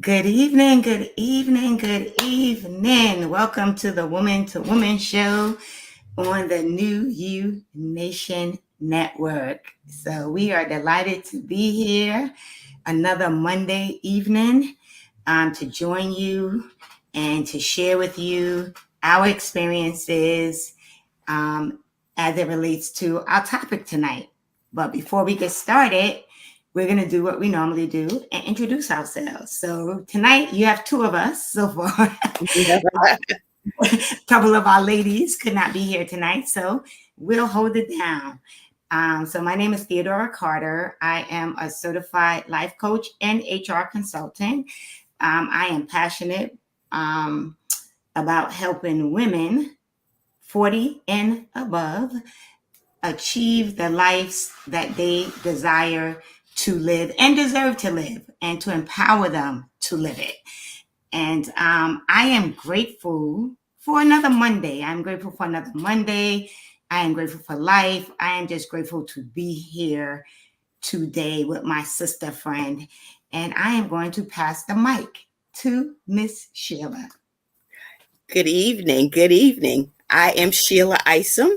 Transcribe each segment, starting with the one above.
Good evening, good evening, good evening. Welcome to the Woman to Woman show on the New You Nation Network. So, we are delighted to be here another Monday evening to join you and to share with you our experiences as it relates to our topic tonight. But before we get started, we're going to do what we normally do and introduce ourselves. So tonight you have two of us so far. A couple of our ladies could not be here tonight, so we'll hold it down. So my name is Theodora Carter. I am a certified life coach and HR consultant. I am passionate about helping women 40 and above achieve the lives that they desire to live and deserve to live, and to empower them to live it. And I am grateful for another Monday. I'm grateful for another Monday. I am grateful for life. I am just grateful to be here today with my sister friend. And I am going to pass the mic to Miss Sheila. Good evening. Good evening. I am Sheila Isom,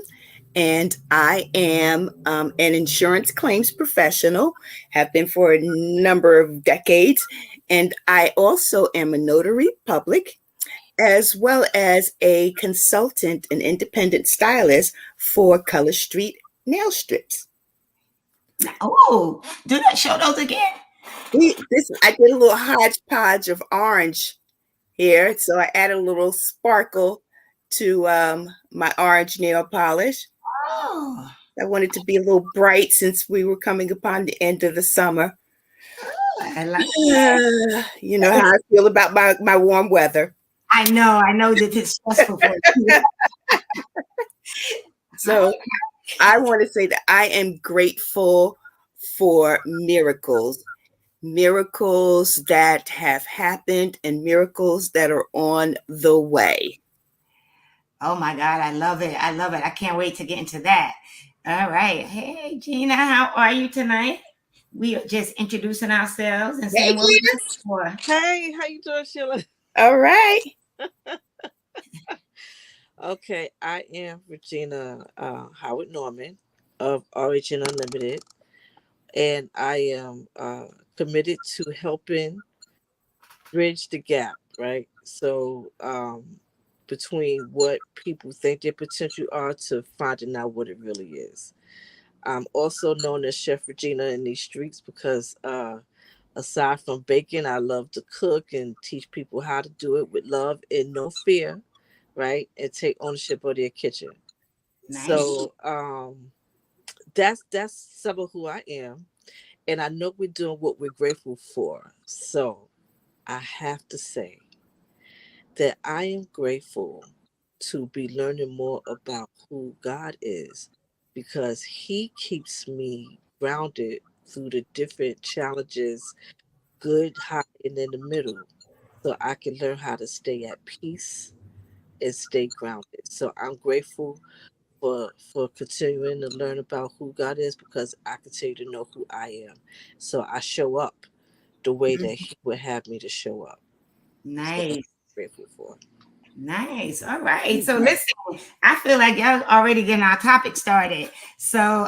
and I am an insurance claims professional, have been for a number of decades. And I also am a notary public, as well as a consultant and independent stylist for Color Street Nail Strips. Oh, do that, show those again. I did a little hodgepodge of orange here, so I added a little sparkle to my orange nail polish. Oh, I wanted to be a little bright since we were coming upon the end of the summer. I like that. You know how I feel about my warm weather. I know that it's stressful for you. So I want to say that I am grateful for miracles that have happened and miracles that are on the way. Oh my God, I love it. I love it. I can't wait to get into that. All right. Hey, Gina, how are you tonight? We are just introducing ourselves and Hey, saying what we're Gina. looking for. Hey, how you doing, Sheila? All right. Okay, I am Regina Howard Norman of Origin Unlimited, and I am committed to helping bridge the gap, right? So, between what people think their potential are to finding out what it really is. I'm also known as Chef Regina in these streets because aside from baking, I love to cook and teach people how to do it with love and no fear, right? And take ownership of their kitchen. Nice. So that's some of who I am. And I know we're doing what we're grateful for. So I have to say that I am grateful to be learning more about who God is because He keeps me grounded through the different challenges, good, high, and in the middle, so I can learn how to stay at peace and stay grounded. So I'm grateful for continuing to learn about who God is because I continue to know who I am. So I show up the way that He would have me to show up. So that's what Nice. I'm grateful for. Nice. All right. So listen, I feel like y'all already getting our topic started. So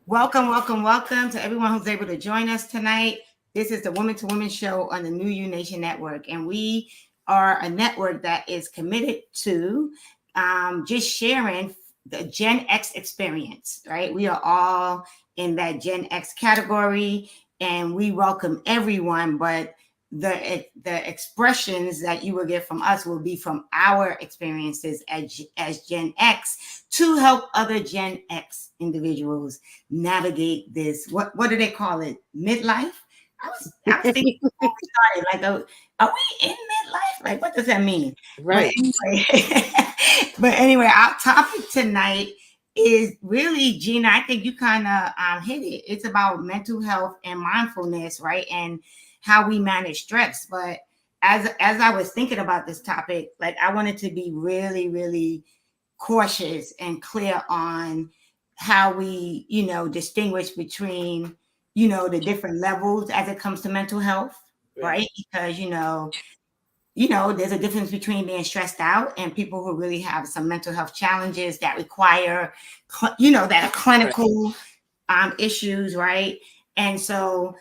welcome to everyone who's able to join us tonight. This is the Woman to Woman show on the New You Nation Network, and we are a network that is committed to just sharing the Gen X experience, right? We are all in that Gen X category, and we welcome everyone, but the expressions that you will get from us will be from our experiences as Gen X to help other Gen X individuals navigate this. What do they call it? Midlife? I was thinking before we started, like, are we in midlife? Like, what does that mean? Right. But anyway, our topic tonight is really, Gina, I think you kind of hit it. It's about mental health and mindfulness, right? And how we manage stress. But as I was thinking about this topic, like, I wanted to be really, really cautious and clear on how we, distinguish between, the different levels as it comes to mental health. right? Because there's a difference between being stressed out and people who really have some mental health challenges that require, that are Right. clinical issues, right? And so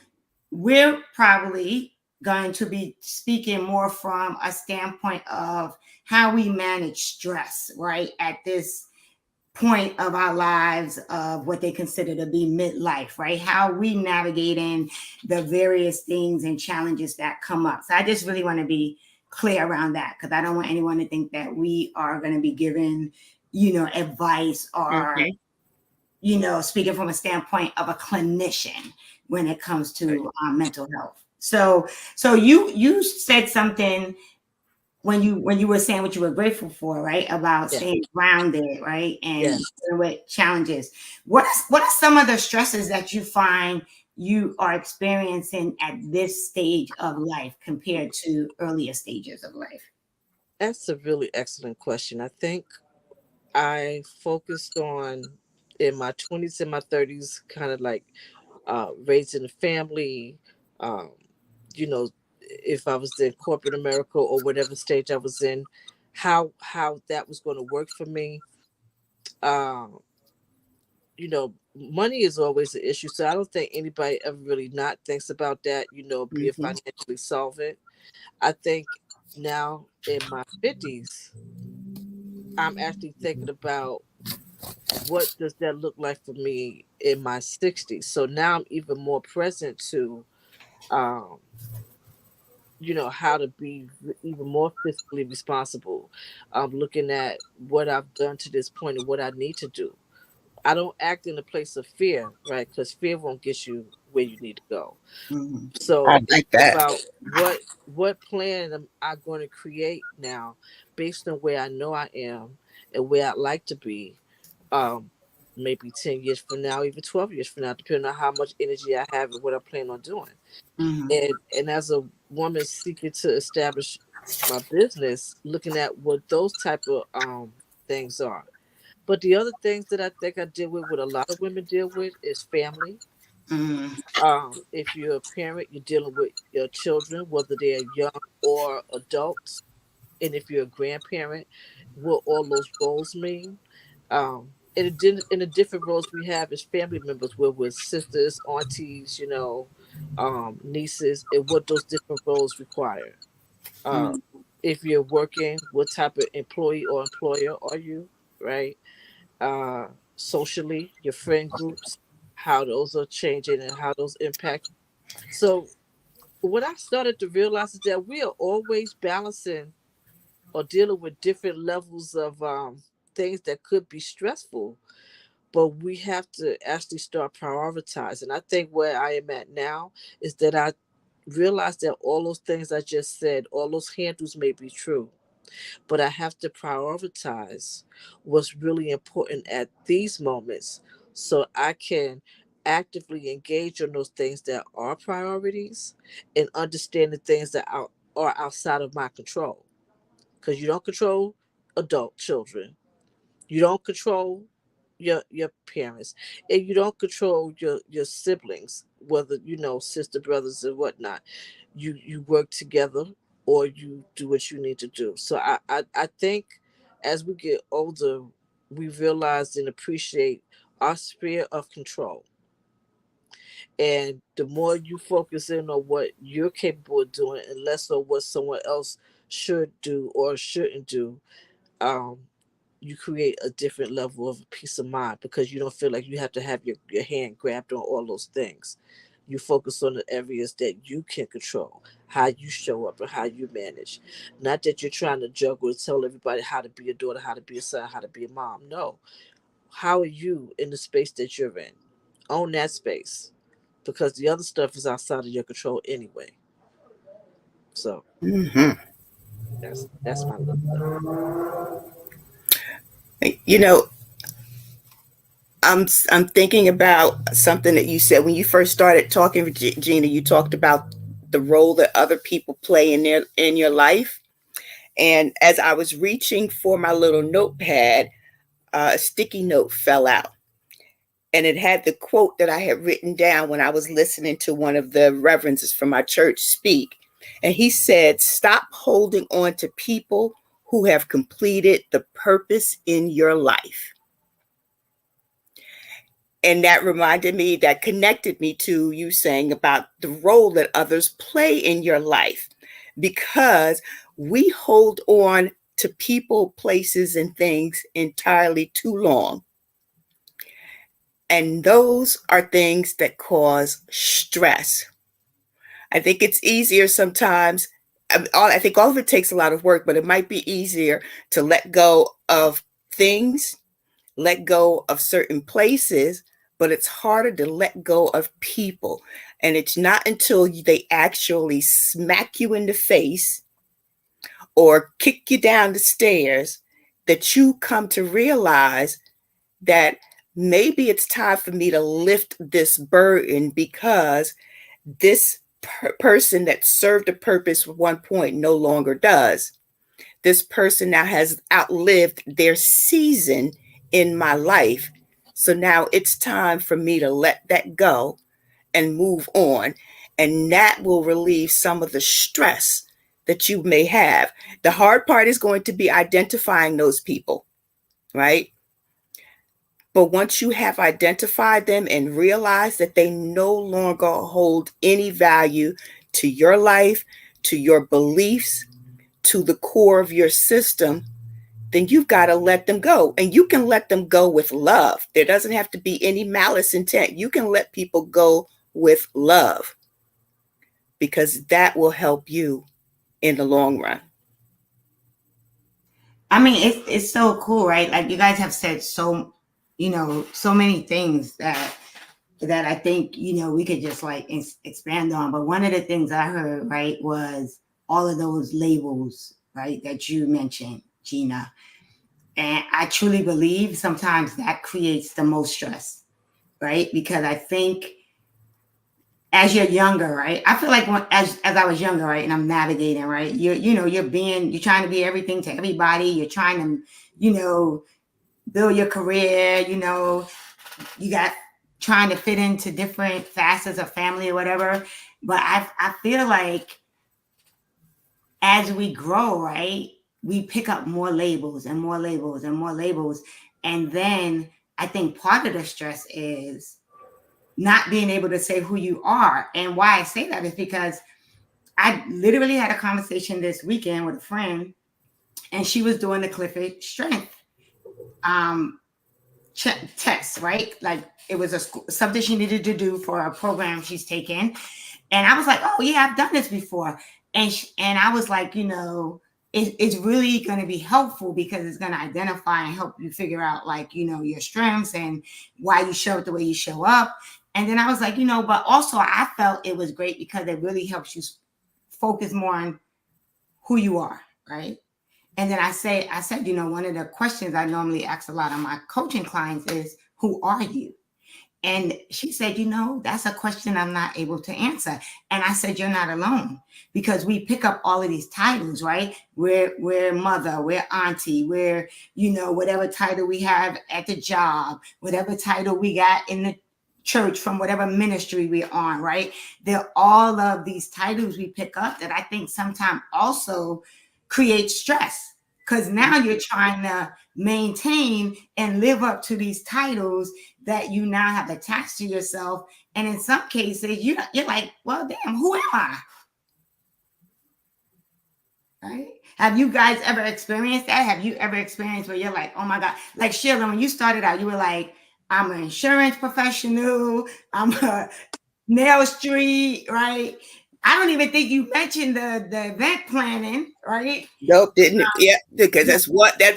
we're probably going to be speaking more from a standpoint of how we manage stress, right? At this point of our lives of what they consider to be midlife, right? How we navigating the various things and challenges that come up. So I just really want to be clear around that because I don't want anyone to think that we are going to be giving, advice or, Mhm. speaking from a standpoint of a clinician when it comes to mental health. So you said something when you were saying what you were grateful for, right? About Yeah. staying grounded, right? And Yeah. dealing with challenges. What are some of the stresses that you find you are experiencing at this stage of life compared to earlier stages of life? That's a really excellent question. I think I focused on in my 20s and my 30s, kind of like raising a family. Um, you know, if I was in corporate America or whatever stage I was in, how that was going to work for me. Um, money is always an issue, so I don't think anybody ever really not thinks about that. Being Mm-hmm. financially solvent. I think now in my 50s, I'm actually thinking about what does that look like for me in my 60s. So now I'm even more present to um how to be even more fiscally responsible. I'm looking at what I've done to this point and what I need to do. I don't act in a place of fear, right? Because fear won't get you where you need to go. Mm-hmm. I So it's like that. about what plan am I going to create now based on where I know I am and where I'd like to be. Um, Maybe 10 years from now, even 12 years from now, depending on how much energy I have and what I plan on doing. Mm-hmm. And as a woman seeking to establish my business, looking at what those type of things are. But the other things that I think I deal with, what a lot of women deal with, is family. Mm-hmm. If you're a parent, you're dealing with your children, whether they're young or adults. And if you're a grandparent, what all those roles mean. In the different roles we have as family members, where we're sisters, aunties, nieces, and what those different roles require. Uh, Mm-hmm. if you're working, what type of employee or employer are you, right? Socially, your friend groups, how those are changing and how those impact. So what I started to realize is that we are always balancing or dealing with different levels of things that could be stressful, but we have to actually start prioritizing. I think where I am at now is that I realize that all those things I just said, all those handles may be true, but I have to prioritize what's really important at these moments so I can actively engage on those things that are priorities and understand the things that are outside of my control. Because you don't control adult children, you don't control your parents, and you don't control your siblings, whether sister, brothers, and whatnot. You work together, or you do what you need to do. So I think as we get older, we realize and appreciate our sphere of control. And the more you focus in on what you're capable of doing and less on what someone else should do or shouldn't do, um, you create a different level of peace of mind because you don't feel like you have to have your hand grabbed on all those things. You focus on the areas that you can control, how you show up and how you manage. Not that you're trying to juggle and tell everybody how to be a daughter, how to be a son, how to be a mom. No. How are you in the space that you're in? Own that space. Because the other stuff is outside of your control anyway. So Mhm. that's my little stuff. You know, I'm thinking about something that you said when you first started talking, Gina. You talked about the role that other people play in your life. And as I was reaching for my little notepad, a sticky note fell out, and it had the quote that I had written down when I was listening to one of the reverends from my church speak. And he said, stop holding on to people who have completed the purpose in your life. And that reminded me, that connected me to you saying about the role that others play in your life, because we hold on to people, places, and things entirely too long. And those are things that cause stress. I think it's easier sometimes. I think all of it takes a lot of work, but it might be easier to let go of things, let go of certain places, but it's harder to let go of people. And it's not until they actually smack you in the face or kick you down the stairs that you come to realize that maybe it's time for me to lift this burden, because this person that served a purpose at one point no longer does. This person now has outlived their season in my life. So now it's time for me to let that go and move on. And that will relieve some of the stress that you may have. The hard part is going to be identifying those people, right? But once you have identified them and realized that they no longer hold any value to your life, to your beliefs, to the core of your system, then you've got to let them go. And you can let them go with love. There doesn't have to be any malice intent. You can let people go with love, because that will help you in the long run. I mean, it's so cool, right? Like you guys have said so, so many things that I think, we could just like expand on. But one of the things I heard, right, was all of those labels, right, that you mentioned, Gina. And I truly believe sometimes that creates the most stress, right? Because I think as you're younger, right? I feel like as I was younger, right, and I'm navigating, right? You're trying to be everything to everybody. You're trying to, build your career. You got trying to fit into different facets of family or whatever. But I feel like as we grow, right, we pick up more labels and more labels and more labels. And then I think part of the stress is not being able to say who you are. And why I say that is because I literally had a conversation this weekend with a friend, and she was doing the Clifford Strength test, right? Like it was something she needed to do for a program she's taking. And I was like, oh yeah, I've done this before. And I was like, it's really going to be helpful because it's going to identify and help you figure out like, your strengths and why you show up the way you show up. And then I was like, but also I felt it was great because it really helps you focus more on who you are, right? And then I said, one of the questions I normally ask a lot of my coaching clients is, who are you? And she said, that's a question I'm not able to answer. And I said, you're not alone, because we pick up all of these titles, right? We're mother, we're auntie, we're, whatever title we have at the job, whatever title we got in the church from whatever ministry we're on, right? They're all of these titles we pick up that I think sometimes also create stress, because now you're trying to maintain and live up to these titles that you now have attached to yourself. And in some cases, you're like, well, damn, who am I? Right? Have you guys ever experienced that? Have you ever experienced where you're like, oh my God, like Sheila, when you started out, you were like, I'm an insurance professional, I'm a nail street, right? I don't even think you mentioned the event planning, right? Nope, didn't. Yeah, because that's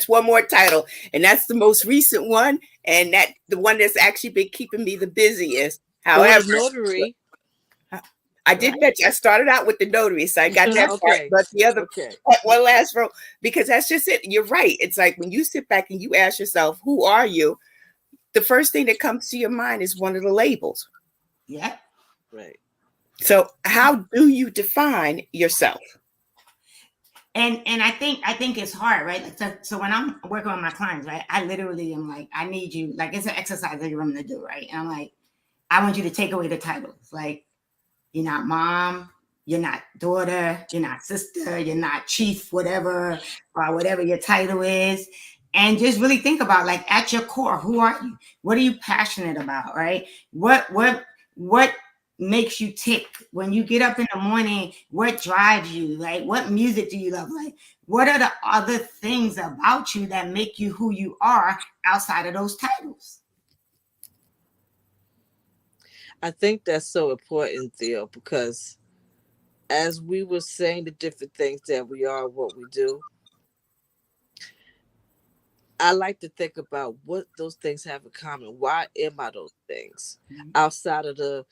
one more title, and that's the most recent one, and that the one that's actually been keeping me the busiest. Or However, the notary. I did mention I started out with the notary, so I got that part. Okay. But the other Okay. one last row, because that's just it. You're right. It's like when you sit back and you ask yourself, "Who are you?" The first thing that comes to your mind is one of the labels. Yeah. Right. So, how do you define yourself? And I think it's hard, right? So when I'm working with my clients, right, I literally am like, I need you, like it's an exercise that you want them to do, right? And I'm like, I want you to take away the titles. Like, you're not mom, you're not daughter, you're not sister, you're not chief, whatever, or whatever your title is. And just really think about, like, at your core, who are you? What are you passionate about, right? What makes you tick when you get up in the morning? What drives you? Like, what music do you love? Like, what are the other things about you that make you who you are outside of those titles? I think that's so important, Theo, because as we were saying the different things that we are, what we do, I like to think about what those things have in common. Why am I those things outside of the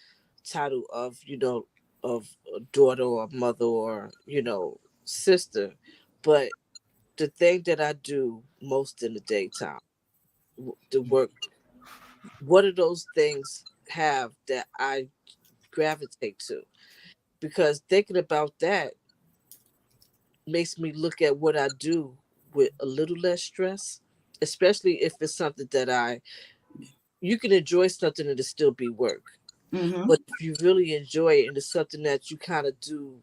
title of, of a daughter or mother or, sister? But the thing that I do most in the daytime, the work, what do those things have that I gravitate to? Because thinking about that makes me look at what I do with a little less stress, especially if it's something that you can enjoy something and it still be work. Mm-hmm. But if you really enjoy it and it's something that you kind of do,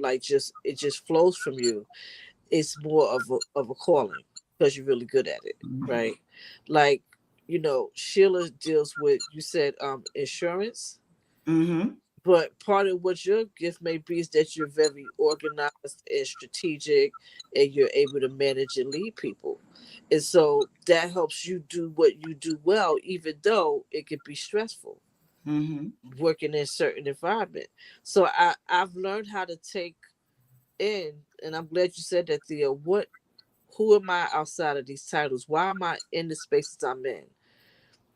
like just it just flows from you, it's more of a calling because you're really good at it, right? Like, Sheila deals with, you said, insurance. Mm-hmm. But part of what your gift may be is that you're very organized and strategic and you're able to manage and lead people. And so that helps you do what you do well, even though it can be stressful Mm-hmm. working in certain environment. So I've learned how to take in, and I'm glad you said that, Theo, who am I outside of these titles? Why am I in the spaces I'm in?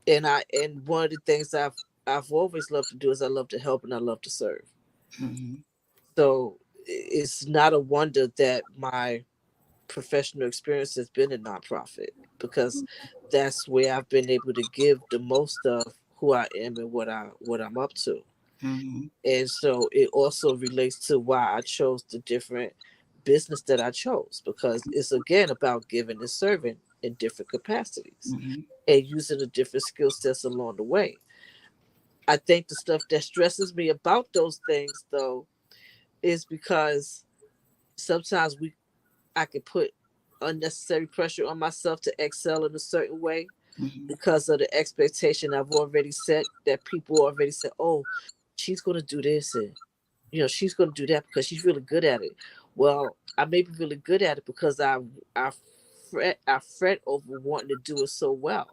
And one of the things I've always loved to do is I love to help and I love to serve. Mm-hmm. So it's not a wonder that my professional experience has been in nonprofit because that's where I've been able to give the most of who I am and what I'm up to. Mm-hmm. And so it also relates to why I chose the different business that I chose, because it's again about giving and serving in different capacities Mm-hmm. and using the different skill sets along the way. I think the stuff that stresses me about those things though is because sometimes I can put unnecessary pressure on myself to excel in a certain way Mm-hmm. because of the expectation I've already set, that people already said, oh, she's going to do this and she's going to do that because she's really good at it. Well, I may be really good at it because I fret over wanting to do it so well.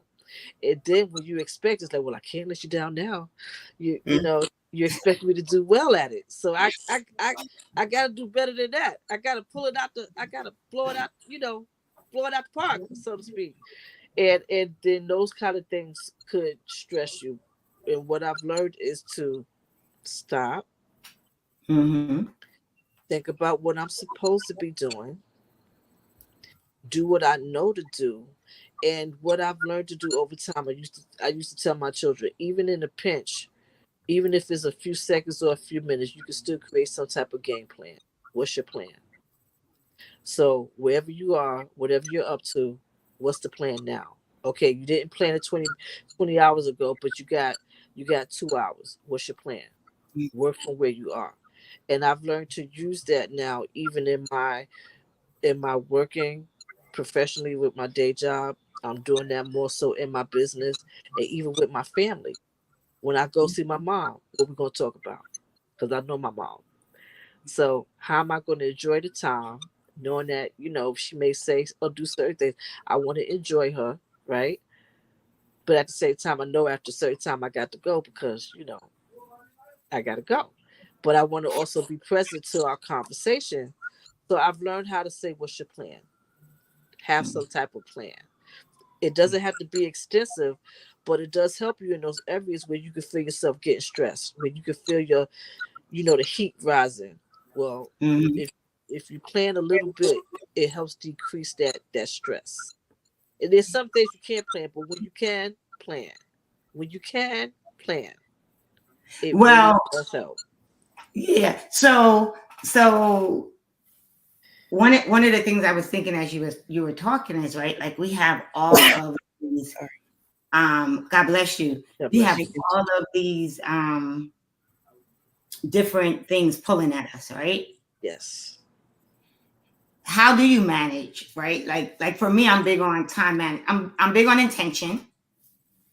And then when you expect, it's like, well, I can't let you down now. You know, you expect me to do well at it. So I gotta do better than that. I gotta I gotta blow it out, blow it out the park, so to speak. And then those kind of things could stress you. And what I've learned is to stop, Mm-hmm. think about what I'm supposed to be doing, do what I know to do. And what I've learned to do over time, I used to tell my children, even in a pinch, even if it's a few seconds or a few minutes, you can still create some type of game plan. What's your plan? So wherever you are, whatever you're up to, what's the plan now? Okay, you didn't plan it 20 hours ago, but you got 2 hours. What's your plan? Work from where you are. And I've learned to use that now, even in my working professionally with my day job. I'm doing that more so in my business and even with my family. When I go see my mom, what we gonna talk about? Because I know my mom. So how am I gonna enjoy the time, knowing that she may say or do certain things? I want to enjoy her, right? But at the same time, I know after a certain time I got to go because I got to go. But I want to also be present to our conversation. So I've learned how to say, "What's your plan?" Have some type of plan. It doesn't have to be extensive, but it does help you in those areas where you can feel yourself getting stressed, where you can feel the heat rising. Well, Mm-hmm. if you plan a little bit, it helps decrease that stress. And there's some things you can't plan, but when you can plan, when you can plan, it really Well, does help. yeah. So one of the things I was thinking as you were talking is, right, like, we have all of these, Sorry. God bless you. God We have bless you. all of these different things pulling at us, right? Yes. How do you manage, right? Like for me, I'm big on time I'm big on intention,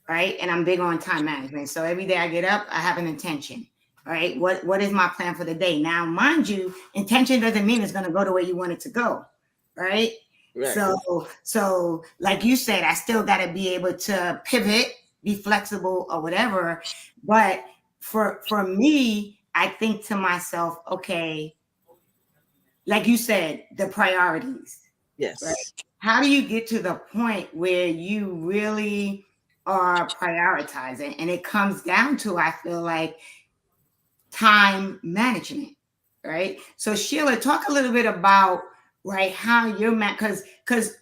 right? And I'm big on time management. So every day I get up, I have an intention. All right. What is my plan for the day? Now, mind you, intention doesn't mean it's gonna go the way you want it to go. Right. Right. So like you said, I still gotta be able to pivot, be flexible or whatever. But for me, I think to myself, okay, like you said, the priorities, right? Yes. How do you get to the point where you really are prioritizing? And it comes down to, I feel like, time management, right? So Sheila, talk a little bit about, right, how you're because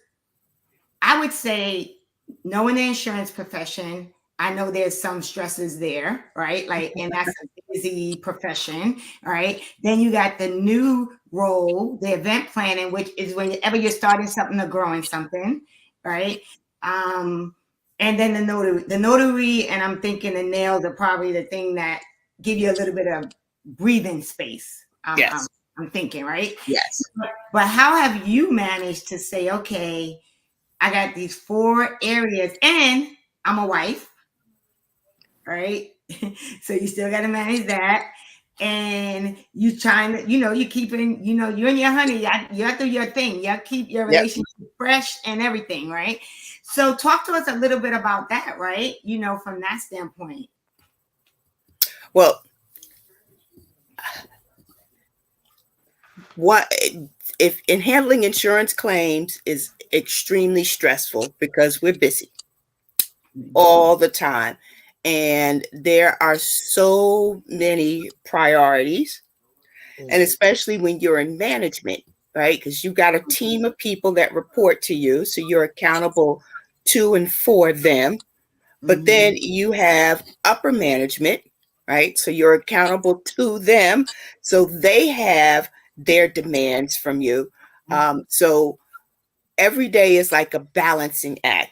I would say, knowing the insurance profession, I know there's some stresses there, right? Like, and that's a busy profession, right? Then you got the new role, the event planning, which is whenever you're starting something or growing something, right? Um, and then the notary, and I'm thinking the nails are probably the thing that give you a little bit of breathing space. Yes. I'm thinking, right? Yes. But how have you managed to say, okay, I got these 4 areas, and I'm a wife, right? So you still got to manage that. And you trying to, you keeping, you and your honey, you do your thing. You keep your Yep. relationship fresh and everything, right? So talk to us a little bit about that, right? From that standpoint. Well, what if in handling insurance claims is extremely stressful because we're busy all the time. And there are so many priorities, and especially when you're in management, right? Because you've got a team of people that report to you, so you're accountable to and for them. But then you have upper management, right? So you're accountable to them, so they have their demands from you. So every day is like a balancing act.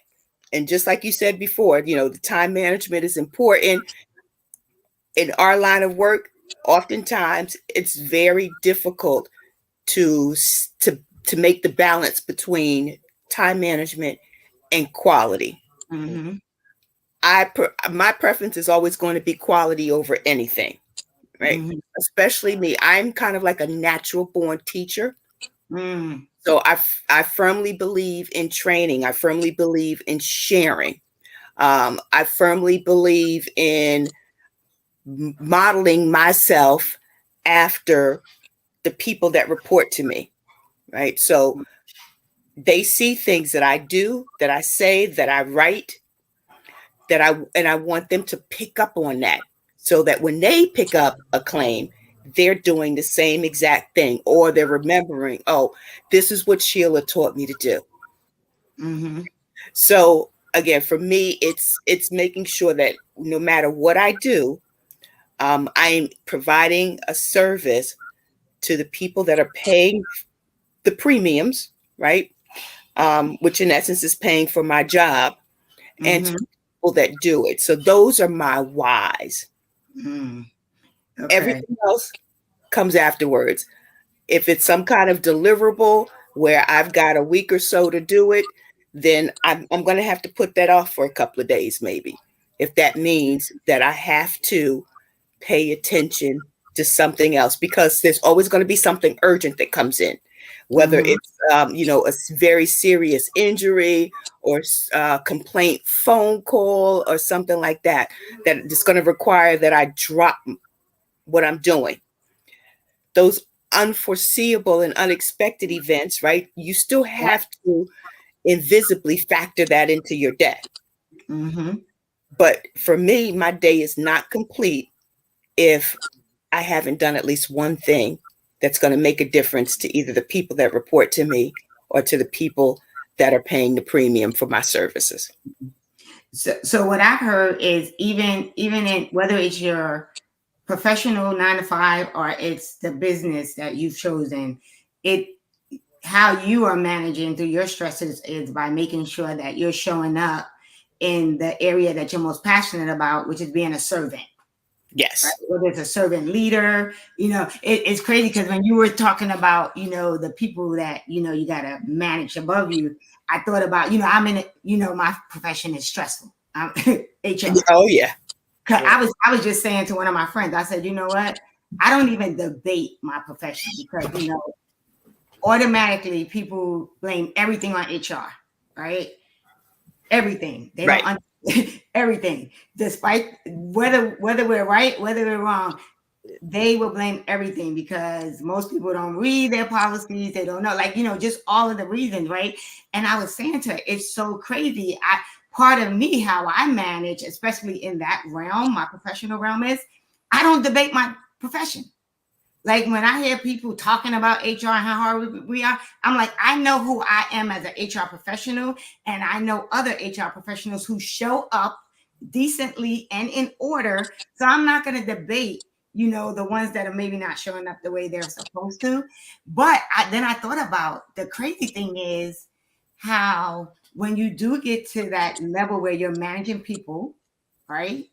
And just like you said before, the time management is important. In our line of work, oftentimes it's very difficult to to make the balance between time management and quality. Mm-hmm. My preference is always going to be quality over anything, right? Mm-hmm. Especially me. I'm kind of like a natural born teacher. Mm-hmm. So I firmly believe in training. I firmly believe in sharing. I firmly believe in modeling myself after the people that report to me, right? So they see things that I do, that I say, that I write, and I want them to pick up on that, so that when they pick up a claim, they're doing the same exact thing, or they're remembering, oh, this is what Sheila taught me to do. Mm-hmm. So again, for me, it's making sure that no matter what I do, I'm providing a service to the people that are paying the premiums, right? Which in essence is paying for my job, and to Mm-hmm. people that do it. So those are my whys. Mm-hmm. Okay. Everything else comes afterwards. If it's some kind of deliverable where I've got a week or so to do it, then I'm going to have to put that off for a couple of days, maybe. If that means that I have to pay attention to something else, because there's always going to be something urgent that comes in, whether Mm-hmm. it's a very serious injury or complaint phone call or something like that, that it's going to require that I drop what I'm doing. Those unforeseeable and unexpected events, right? You still have to invisibly factor that into your day. Mm-hmm. But for me, my day is not complete if I haven't done at least one thing that's going to make a difference to either the people that report to me or to the people that are paying the premium for my services. So what I've heard is, even in whether it's your professional 9 to 5 or it's the business that you've chosen, it how you are managing through your stresses is by making sure that you're showing up in the area that you're most passionate about, which is being a servant. Yes. Whether it's a servant leader, it's crazy because when you were talking about, the people that, you got to manage above you, I thought about, I'm in it, my profession is stressful. I'm HR. Oh yeah. Cause Right. I was just saying to one of my friends, I said, you know what? I don't even debate my profession because, automatically people blame everything on HR, right? Everything. They don't Right. everything. Despite whether we're right, whether we're wrong, they will blame everything because most people don't read their policies. They don't know, like, just all of the reasons, right? And I was saying to her, it's so crazy. Part of me, how I manage, especially in that realm, my professional realm, is I don't debate my profession. Like when I hear people talking about HR and how hard we are, I'm like, I know who I am as an HR professional, and I know other HR professionals who show up decently and in order. So I'm not going to debate, the ones that are maybe not showing up the way they're supposed to. But then I thought about the crazy thing is how when you do get to that level where you're managing people, right?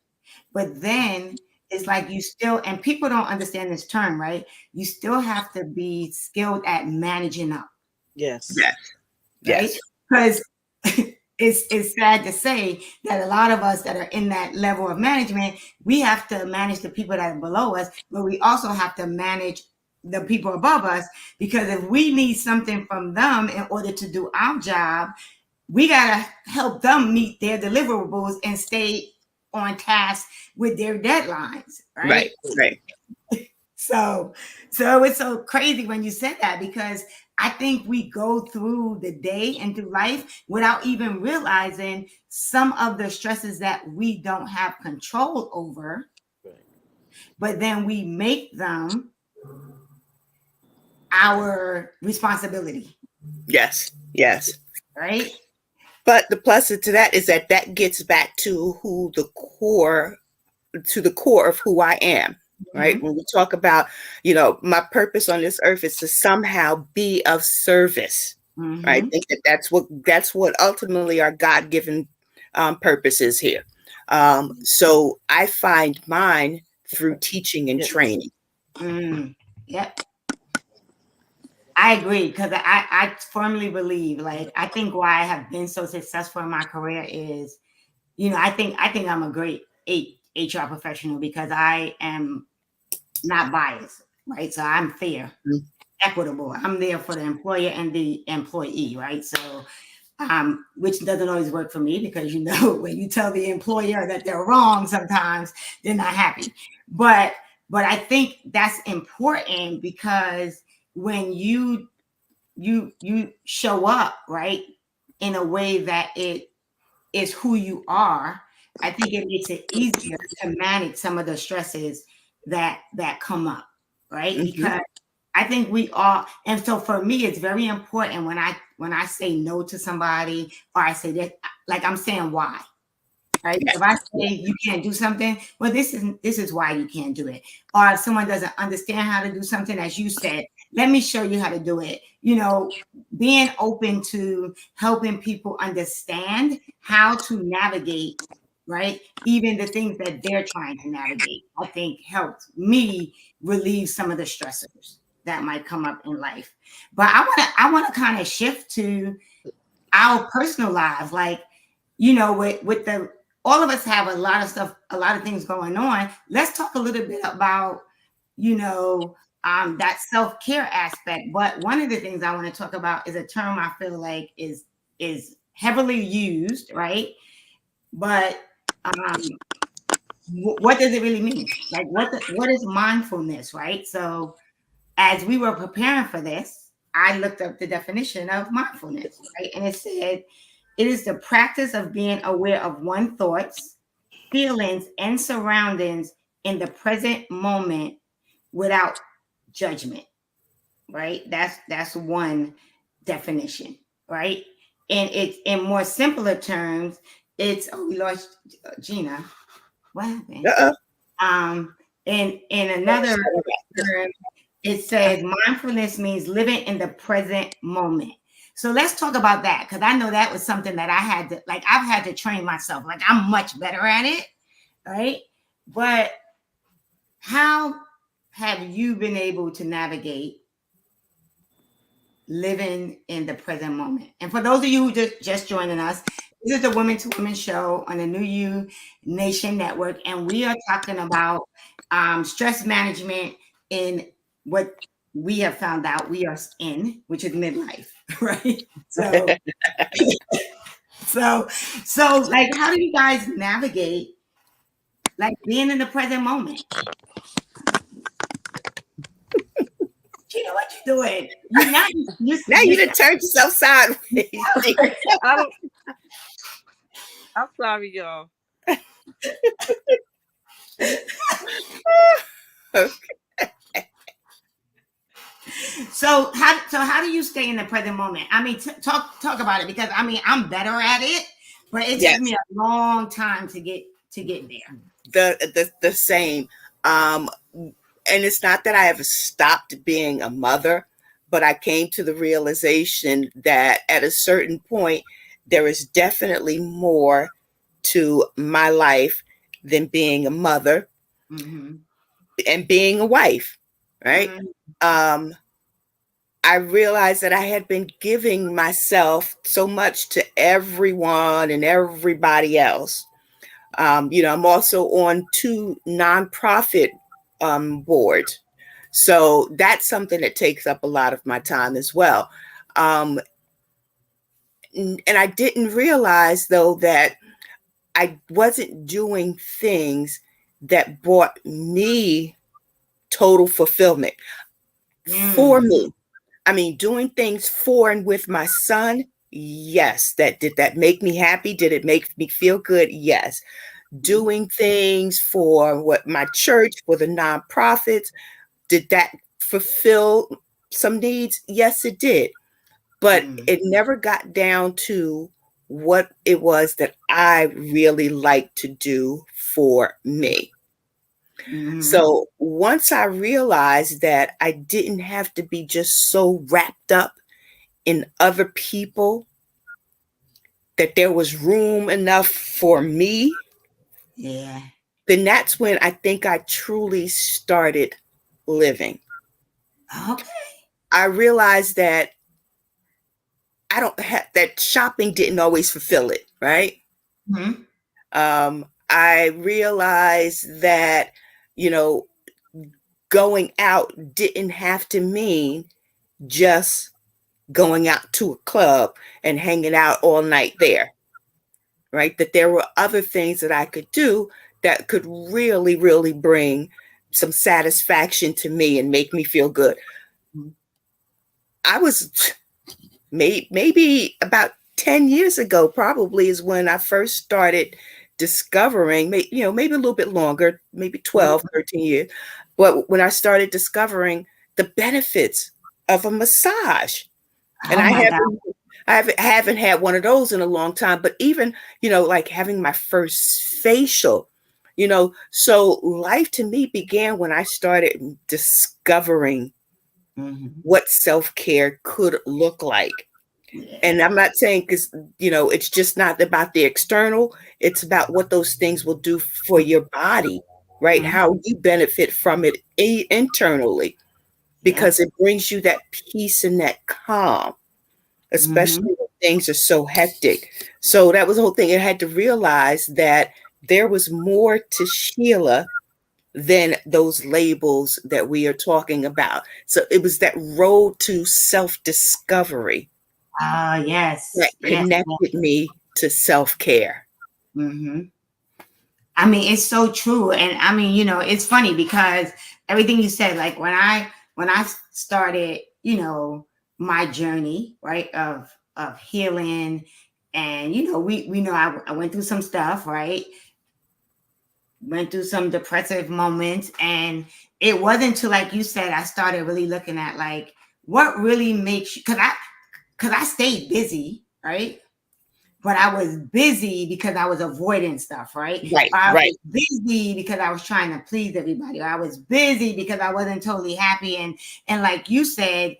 But then it's like you still, and people don't understand this term, right? You still have to be skilled at managing up, Yes. Yes. right? Yes. Because it's sad to say that a lot of us that are in that level of management, we have to manage the people that are below us, but we also have to manage the people above us, because if we need something from them in order to do our job, we got to help them meet their deliverables and stay on task with their deadlines, right? Right. Right. So it's so crazy when you said that, because I think we go through the day and through life without even realizing some of the stresses that we don't have control over, Right. but then we make them our responsibility, Yes. Yes. right? But the plus to that is that that gets back to who the core to the core of who I am. Right. Mm-hmm. When we talk about, my purpose on this earth is to somehow be of service. Right. I Mm-hmm. think that that's what ultimately our God given purpose is here. So I find mine through teaching and Yes. training. Yep. I agree, because I firmly believe, like, I think why I have been so successful in my career is, I think I'm a great HR professional because I am not biased, right? So I'm fair, Mm. equitable. I'm there for the employer and the employee, right? So, which doesn't always work for me because when you tell the employer that they're wrong, sometimes they're not happy. But I think that's important because when you show up, right, in a way that it is who you are, I think it makes it easier to manage some of the stresses that come up, right? Mhm. Because I think we all, and so for me, it's very important when I say no to somebody, or I say that, like, I'm saying why. Right. Yes. If I Yes. say you can't do something, well, this is why you can't do it. Or if someone doesn't understand how to do something, as you said, let me show you how to do it. Being open to helping people understand how to navigate, right? Even the things that they're trying to navigate, I think helped me relieve some of the stressors that might come up in life. But I want to kind of shift to our personal lives, like, with the all of us have a lot of stuff, a lot of things going on. Let's talk a little bit about, that self-care aspect. But one of the things I want to talk about is a term I feel like is heavily used, right? But what does it really mean? Like, what is mindfulness, right? So as we were preparing for this, I looked up the definition of mindfulness, right? And it said it is the practice of being aware of one's thoughts, feelings, and surroundings in the present moment without judgment, right? That's one definition, right? And it's in more simpler terms, it's we lost Gina. What happened? Uh-uh. In another term, it says mindfulness means living in the present moment. So let's talk about that, because I know that was something that I've had to train myself. Like, I'm much better at it, right? But how have you been able to navigate living in the present moment? And for those of you who just joining us, this is the Women to Women show on the New You Nation Network, and we are talking about stress management in what we have found out we are in, which is midlife, right? So like, how do you guys navigate like being in the present moment? You know what you're doing? You now Now you done turned yourself sideways. I don't. I'm sorry, y'all. So how do you stay in the present moment? I mean, talk about it, because I mean I'm better at it, but it Yes. took me a long time to get there. The same. And it's not that I ever stopped being a mother, but I came to the realization that at a certain point, there is definitely more to my life than being a mother Mm-hmm. and being a wife, right? Mm-hmm. I realized that I had been giving myself so much to everyone and everybody else. I'm also on 2 nonprofit boards. So that's something that takes up a lot of my time as well. Um, and I didn't realize, though, that I wasn't doing things that brought me total fulfillment for me. I mean, doing things for and with my son, yes. Did that make me happy? Did it make me feel good? Yes. Doing things for what my church, for the nonprofits, did that fulfill some needs? Yes, it did. But it never got down to what it was that I really liked to do for me. Mm-hmm. So once I realized that I didn't have to be just so wrapped up in other people, that there was room enough for me, Yeah. then that's when I think I truly started living. Okay. I realized that I don't have that shopping didn't always fulfill it, right? Mm-hmm. I realized that, you know, going out didn't have to mean just going out to a club and hanging out all night there, right? That there were other things that I could do that could really, really bring some satisfaction to me and make me feel good. I was maybe about 10 years ago, probably, is when I first started discovering, maybe a little bit longer, maybe 12, 13 years. But when I started discovering the benefits of a massage, and Oh my God. I haven't had one of those in a long time, but even, like having my first facial, so life to me began when I started discovering Mm-hmm. what self-care could look like. Yeah. And I'm not saying because, it's just not about the external, it's about what those things will do for your body, right? Mm-hmm. How you benefit from it internally, because Yes. it brings you that peace and that calm, Mm-hmm. especially when things are so hectic. So that was the whole thing. I had to realize that there was more to Sheila than those labels that we are talking about. So it was that road to self-discovery that Yes. Yes. connected me to self-care. Mm-hmm. I mean, it's so true. And I mean, it's funny because everything you said, like when I started, my journey, right, of healing, and we know I went through some stuff, right? Went through some depressive moments, and it wasn't until, like you said, I started really looking at like what really makes you, because I stayed busy, right? But I was busy because I was avoiding stuff, right? Right, Or I right. was busy because I was trying to please everybody. Or I was busy because I wasn't totally happy. And like you said,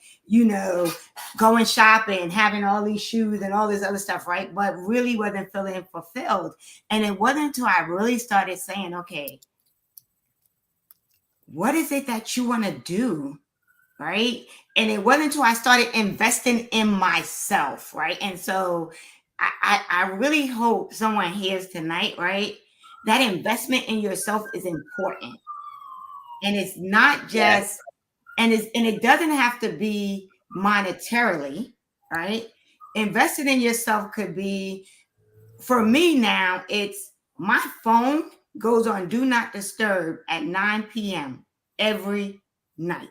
going shopping, having all these shoes and all this other stuff, right? But really wasn't feeling fulfilled. And it wasn't until I really started saying, okay, what is it that you want to do? Right. And it wasn't until I started investing in myself. Right. And so I really hope someone hears tonight, right? That investment in yourself is important. And it's not Yes. just, and it doesn't have to be monetarily, right? Investing in yourself could be, for me now, it's my phone goes on do not disturb at 9 p.m. every night.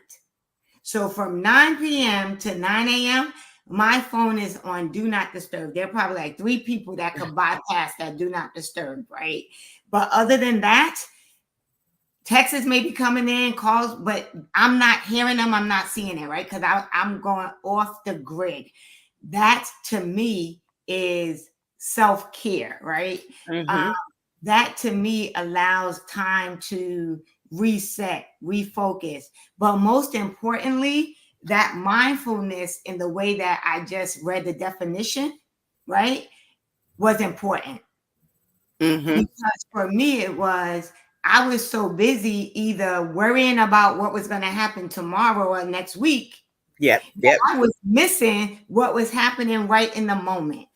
So from 9 p.m. to 9 a.m., my phone is on do not disturb. There are probably like 3 people that could bypass that do not disturb, right? But other than that, texts may be coming in, calls, but I'm not hearing them. I'm not seeing it, right? Because I'm going off the grid. That to me is self-care, right? Mm-hmm. That to me allows time to reset, refocus. But most importantly, that mindfulness in the way that I just read the definition, right, was important. Mm-hmm. Because for me, it was, I was so busy either worrying about what was going to happen tomorrow or next week, Yep. that Yep. I was missing what was happening right in the moment,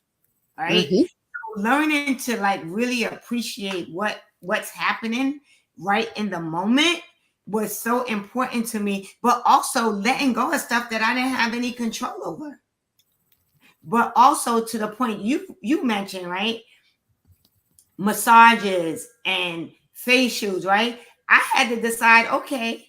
right? Mm-hmm. So learning to like really appreciate what's happening right in the moment was so important to me, but also letting go of stuff that I didn't have any control over. But also to the point you mentioned, right? Massages and facials, right? I had to decide, okay,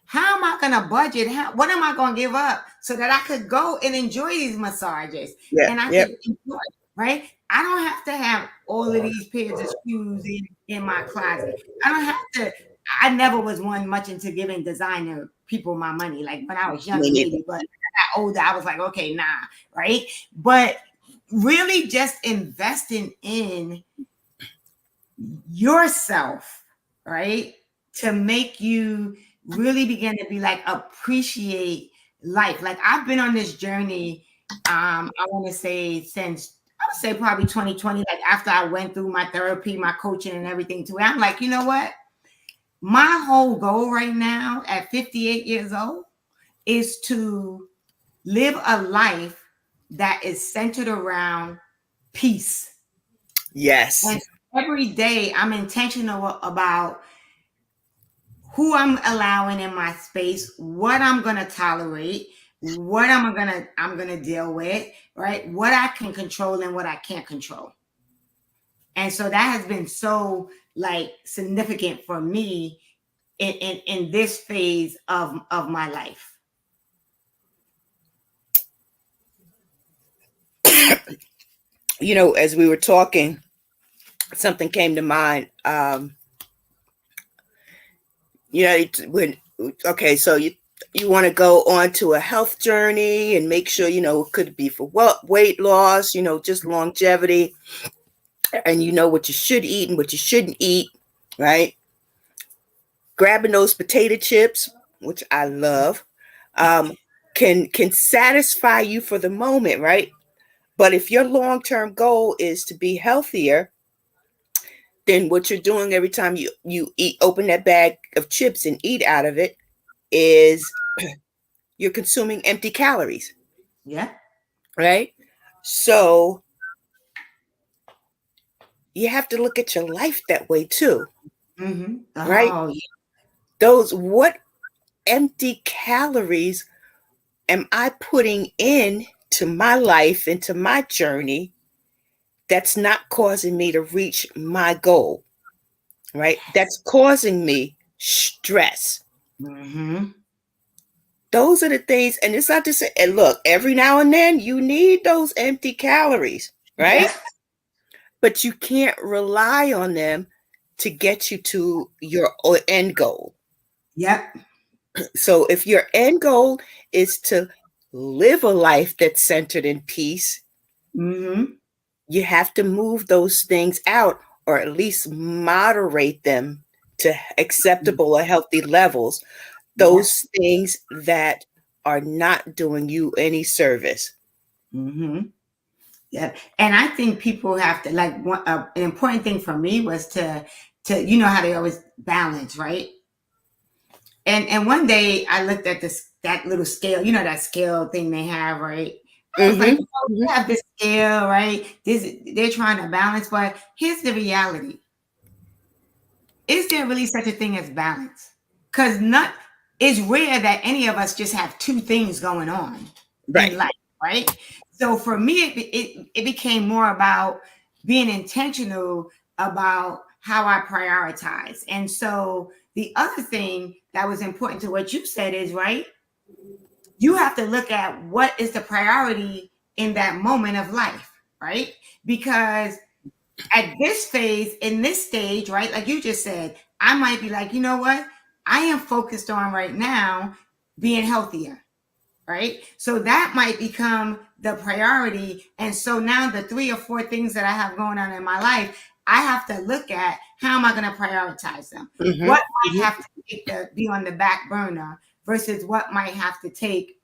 how am I going to budget? What am I going to give up so that I could go and enjoy these massages Yep. and I Yep. could enjoy, right? I don't have to have all of these pairs of shoes in my closet. I don't have to. I never was one much into giving designer people my money, like when I was Me young, neither. maybe, but when I got older, I was like, okay, nah, right? But really just investing in yourself, right? To make you really begin to be like appreciate life. Like I've been on this journey, I want to say since I would say probably 2020, like after I went through my therapy, my coaching and everything too. I'm like, you know what? My whole goal right now at 58 years old is to live a life that is centered around peace. Yes. And every day I'm intentional about who I'm allowing in my space, what I'm going to tolerate, what I'm going to deal with, right? What I can control and what I can't control. And so that has been so like significant for me in this phase of my life. You know, as we were talking, something came to mind. You know, when okay, so you want to go on to a health journey and make sure, you know, it could be for weight loss, you know, just longevity, and you know what you should eat and what you shouldn't eat, right? Grabbing those potato chips, which I love, um, can satisfy you for the moment, right? But if your long-term goal is to be healthier, then what you're doing every time you eat, open that bag of chips and eat out of it, is you're consuming empty calories, Yeah. right? So you have to look at your life that way too, Mm-hmm. right? Oh, yeah. Those, what empty calories am I putting in to my life, into my journey, that's not causing me to reach my goal, right? That's causing me stress. Mm-hmm. Those are the things, and it's not to say, and look, every now and then you need those empty calories, right? Yeah. But you can't rely on them to get you to your end goal. Yep. So if your end goal is to live a life that's centered in peace, Mm-hmm. you have to move those things out, or at least moderate them to acceptable or healthy levels. Yeah. Those things that are not doing you any service. Mm-hmm. Yeah, and I think people have to like an important thing for me was to you know how they always balance, right? And one day I looked at that little scale, that scale thing they have, right? I was like, Mm-hmm. they have this scale, right? They're trying to balance, but here's the reality. Is there really such a thing as balance? Because not it's rare that any of us just have two things going on in Right. life, right? So for me, it became more about being intentional about how I prioritize. And so the other thing that was important to what you said is, right, you have to look at what is the priority in that moment of life, right? Because at this phase, in this stage, right, like you just said, I might be like, you know what? I am focused on right now being healthier, right? So that might become the priority. And so now the 3 or 4 things that I have going on in my life, I have to look at how am I going to prioritize them? Mm-hmm. What might Mm-hmm. have to be on the back burner versus what might have to take,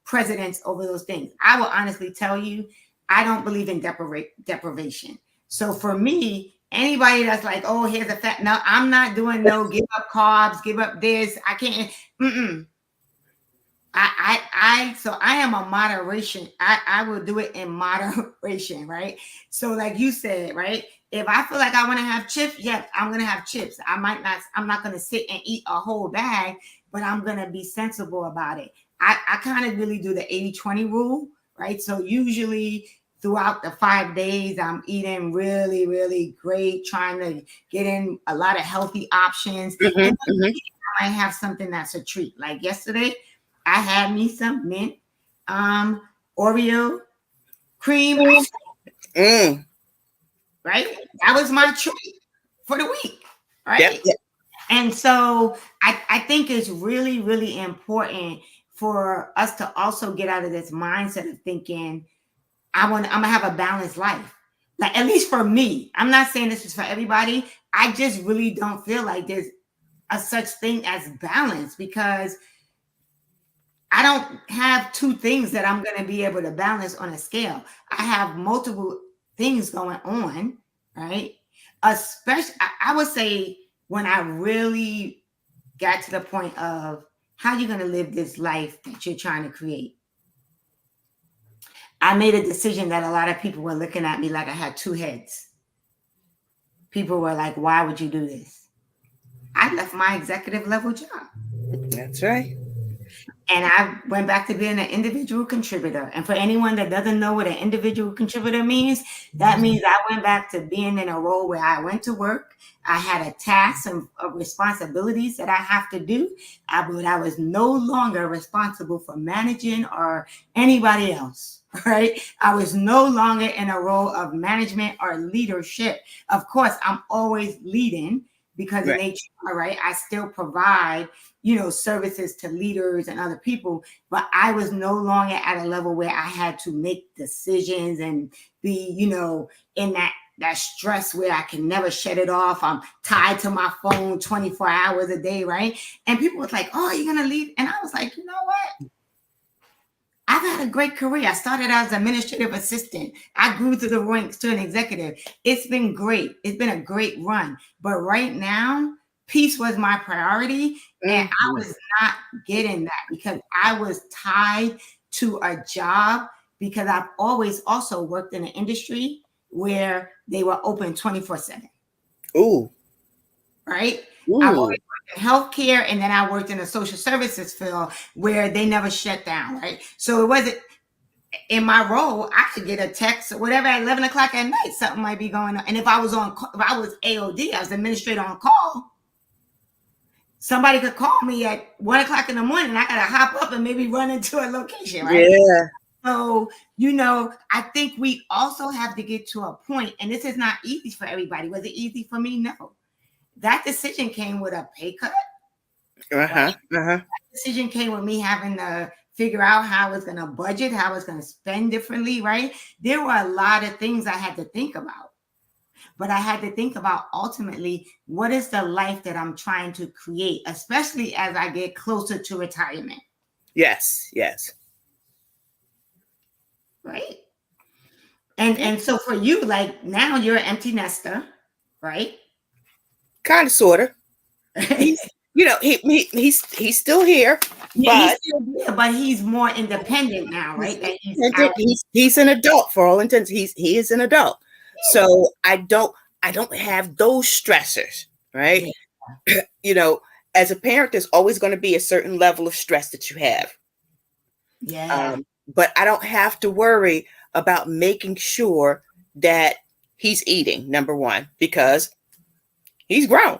precedence over those things. I will honestly tell you, I don't believe in deprivation. So for me, anybody that's like, oh, here's a fat, no, I'm not doing no give up carbs, give up this. I can't. Mm-mm. So I am a moderation. I will do it in moderation, right? So like you said, right? If I feel like I want to have chips, yes, I'm gonna have chips. I'm not gonna sit and eat a whole bag, but I'm gonna be sensible about it. I kind of really do the 80-20 rule, right? So usually throughout the 5 days, I'm eating really, really great, trying to get in a lot of healthy options. Mm-hmm. And Mm-hmm. I might have something that's a treat. Like yesterday, I had me some mint, Oreo cream ice cream, Mm. right? That was my treat for the week, Yep. right? Yep. And so I think it's really, really important for us to also get out of this mindset of thinking, I'm gonna have a balanced life. Like at least for me. I'm not saying this is for everybody. I just really don't feel like there's a such thing as balance because I don't have two things that I'm going to be able to balance on a scale. I have multiple things going on, right? Especially, I would say when I really got to the point of how you're going to live this life that you're trying to create. I made a decision that a lot of people were looking at me like I had two heads. People were like, why would you do this? I left my executive level job. That's right. And I went back to being an individual contributor. And for anyone that doesn't know what an individual contributor means, that means I went back to being in a role where I went to work. I had a task and responsibilities that I have to do, but I was no longer responsible for managing or anybody else. Right? I was no longer in a role of management or leadership. Of course, I'm always leading because in Right. HR, right, I still provide services to leaders and other people, but I was no longer at a level where I had to make decisions and be, in that stress where I can never shut it off. I'm tied to my phone 24 hours a day, right? And people was like, oh, you're gonna leave. And I was like, you know what? I've had a great career. I started as administrative assistant. I grew through the ranks to an executive. It's been great. It's been a great run. But right now, peace was my priority. And I Mm-hmm. was not getting that because I was tied to a job because I've always also worked in an industry where they were open 24/7. Ooh. Right? I've Ooh. always worked in healthcare and then I worked in a social services field where they never shut down, right? So it wasn't in my role, I could get a text or whatever at 11 o'clock at night, something might be going on. And if I was AOD, I was administrator on call, somebody could call me at 1 o'clock in the morning and I got to hop up and maybe run into a location, right? Yeah. So, I think we also have to get to a point, and this is not easy for everybody. Was it easy for me? No. That decision came with a pay cut. Uh-huh. Uh-huh. Decision came with me having to figure out how I was going to budget, how I was going to spend differently, right? There were a lot of things I had to think about, but I had to think about ultimately what is the life that I'm trying to create, especially as I get closer to retirement, Yes. Yes. right? And so for you, like now you're an empty nester, right? Kind of, sort of. he's still here, Yeah, he's but still there, but he's more independent now, right? That he's out. he's an adult for all intents. He is an adult. So I don't have those stressors, right? Yeah, You know, as a parent, there's always going to be a certain level of stress that you have. yeah, But I don't have to worry about making sure that he's eating, number one, because he's grown.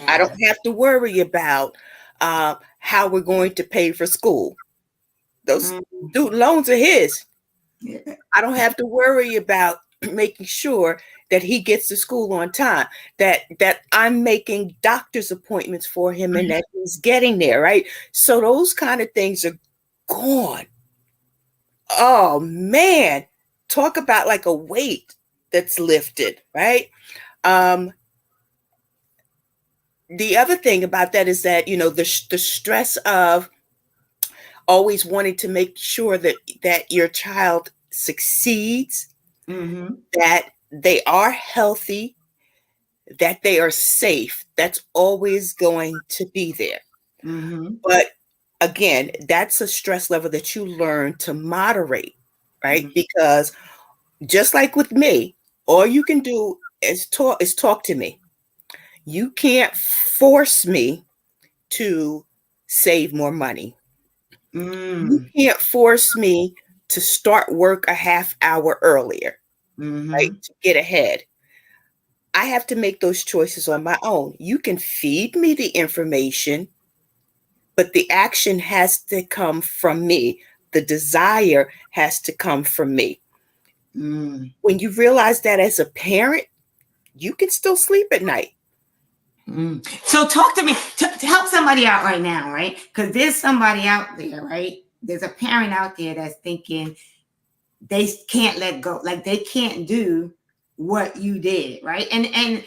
I yeah. don't have to worry about how we're going to pay for school. Those Mm, student loans are his. yeah. I don't have to worry about making sure that he gets to school on time, that I'm making doctor's appointments for him and that he's getting there, right? So those kind of things are gone. Oh man, talk about like a weight that's lifted, right? Um, the other thing about that is that the stress of always wanting to make sure that your child succeeds, Mm-hmm. that they are healthy, that they are safe. That's always going to be there. Mm-hmm. But again, that's a stress level that you learn to moderate, right? Because just like with me, all you can do is talk to me. You can't force me to save more money. You Mm-hmm. can't force me to start work a half hour earlier, right? Mm-hmm. To get ahead. I have to make those choices on my own. You can feed me the information, but the action has to come from me. The desire has to come from me. Mm-hmm. When you realize that as a parent, you can still sleep at night. Mm. So talk to me to help somebody out right now, right? Because there's somebody out there, right? There's a parent out there that's thinking they can't let go, like they can't do what you did, right? And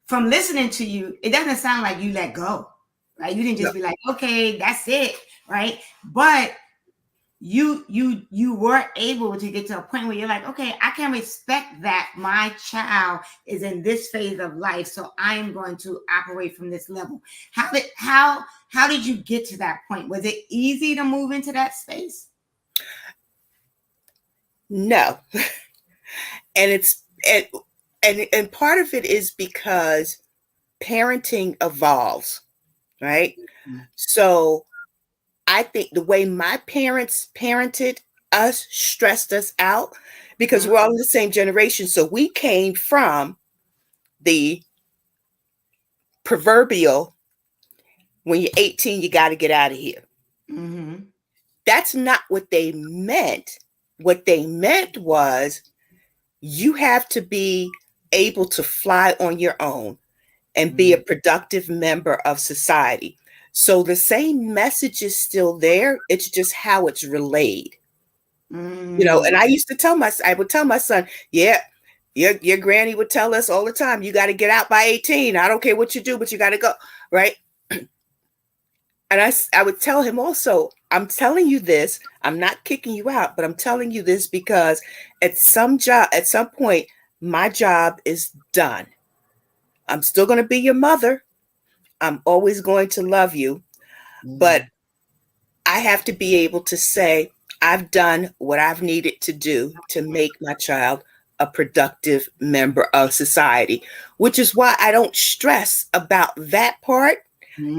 from listening to you, it doesn't sound like you let go, right? You didn't No, just be like, okay, that's it, right? But you were able to get to a point where you're like, okay, I can respect that my child is in this phase of life, so I'm going to operate from this level. How did you get to that point? Was it easy to move into that space? no. And it's and part of it is because parenting evolves, right? So I think the way my parents parented us stressed us out because Mm-hmm. we're all in the same generation. So we came from the proverbial when you're 18, you got to get out of here. Mm-hmm. That's not what they meant. What they meant was you have to be able to fly on your own and be a productive member of society. So the same message is still there. It's just how it's relayed. And Mm-hmm. I would tell my son, yeah, your granny would tell us all the time, you got to get out by 18. I don't care what you do, but you got to go, right? And I would tell him also, I'm telling you this, I'm not kicking you out, but I'm telling you this because at some point, my job is done. I'm still going to be your mother. I'm always going to love you, but Mm-hmm. I have to be able to say, I've done what I've needed to do to make my child a productive member of society, which is why I don't stress about that part.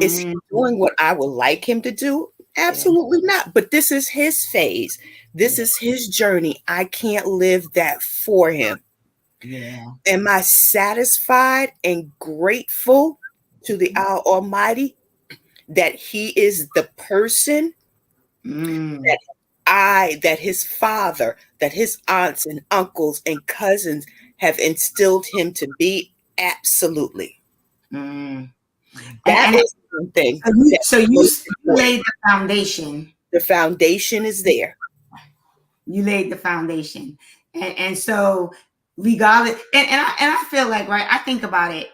Is he Mm-hmm. doing what I would like him to do? Yeah, Absolutely not. But this is his phase. This yeah, is his journey. I can't live that for him. yeah. Am I satisfied and grateful to the Almighty that he is the person Mm, that that his father, that his aunts and uncles and cousins have instilled him to be? Absolutely. mm. That And is something so you, that's so you most you important. laid the foundation. The foundation is there. You laid the foundation, and so regardless, and I feel like, right, I think about it.